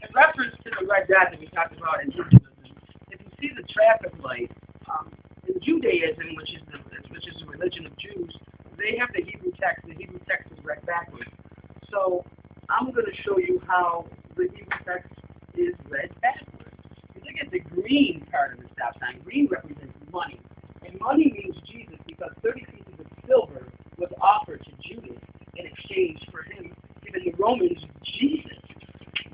In reference to the red dot that we talked about in Hinduism, if you see the traffic light, in Judaism, which is the religion of Jews, they have the Hebrew text. The Hebrew text is read backwards. So I'm going to show you how the Hebrew text is read backwards. You look at the green part of the stop sign. Green represents money. And money means Jesus because 30 pieces of silver was offered to Judas in exchange for him giving the Romans Jesus.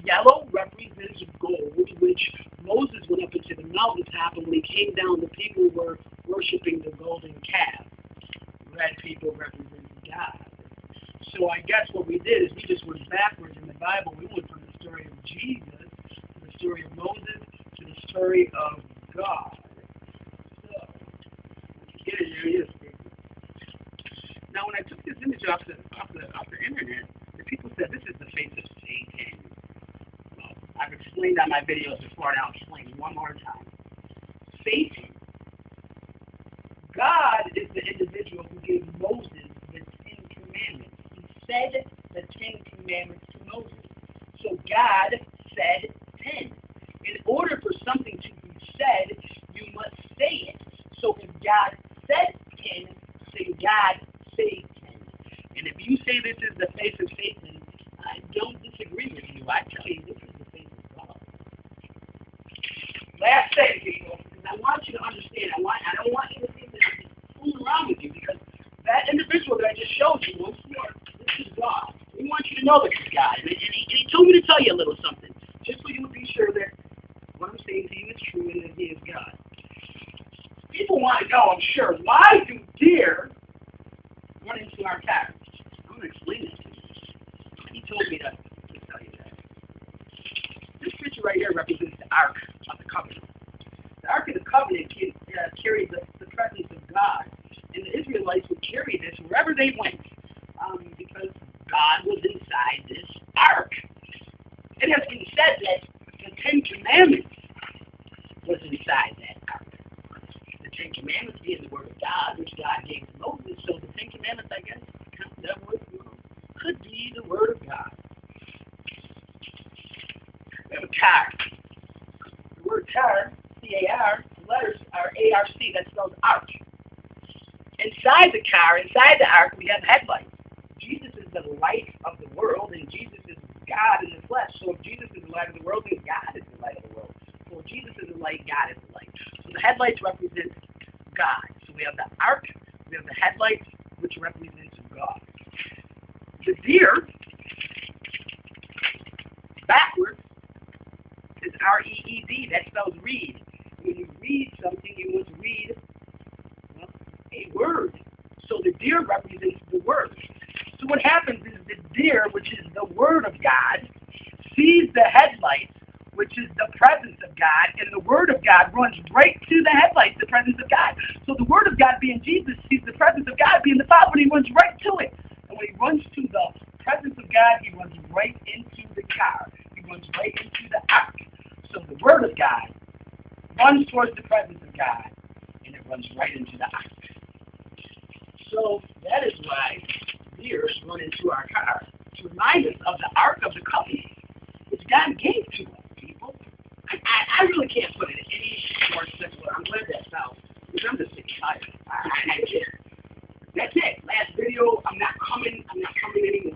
Yellow represents gold, which Moses went up into the mountaintop, and when he came down, the people were worshiping the golden calf. Red people represent God. So I guess what we did is we just went backwards in the Bible. We went from the story of Jesus to the story of Moses to the story of God. So, here it is. Now, when I took this image off the internet, the people said this is the face of Satan. Well, I've explained on my videos before, and I'll explain one more time. Satan, God is the individual who gave Moses the Ten Commandments. He said the Ten Commandments to Moses. So God said 10. In order for something to be said, you must say it. So if God said 10, say God say 10. And if you say this is the face of Satan, I don't disagree with you. I tell you this is the face of God. Last thing, people, because I want you to understand. I don't want you to think that I'm fooling around with you, because that individual that I just showed you, once more, this is God. We want you to know this is God. And he told me to tell you a little something, just so you would be sure that what I'm saying to you is true and that he is God. People want to know, I'm sure, why do deer run into our car? I'm going to explain this to you. He told me to tell you that. This picture right here represents the Ark of the Covenant. The Ark of the Covenant carried the presence of God, and the Israelites would carry this wherever they went, because God was inside this Ark. It has been said that the Ten Commandments was inside that Ark. The Ten Commandments being the Word of God, which God gave to Moses. So the Ten Commandments, I guess, that would, could be the Word of God. We have a car. The word car, C-A-R, the letters are A-R-C. That spells ark. Inside the car, inside the ark, we have headlights. Jesus is the light of the world, and Jesus is God in the flesh. So if Jesus is the light of the world, then God is the light of the world. So if Jesus is the light, God is the light. So the headlights represent God. So we have the ark, we have the headlights, which represents God. The deer, backwards, is R-E-E-D. That spells read. When you read something, you must read a word. So the deer represents the word. So what happens is the deer, which is the word of God, sees the headlights, which is the presence of God, and the word of God runs right to the headlights, the presence of God. So the word of God being Jesus sees the presence of God being the Father, and he runs right to it. And when he runs to the presence of God, he runs right into the car. He runs right into the ark. So the word of God runs towards the presence of God, and it runs right into the ark. So that is why deers run into our car, to remind us of the Ark of the Covenant, which God gave to us, people. I really can't put it any more simpler. I'm glad that's out, because I'm just getting tired. I get it. That's it. Last video. I'm not coming anymore.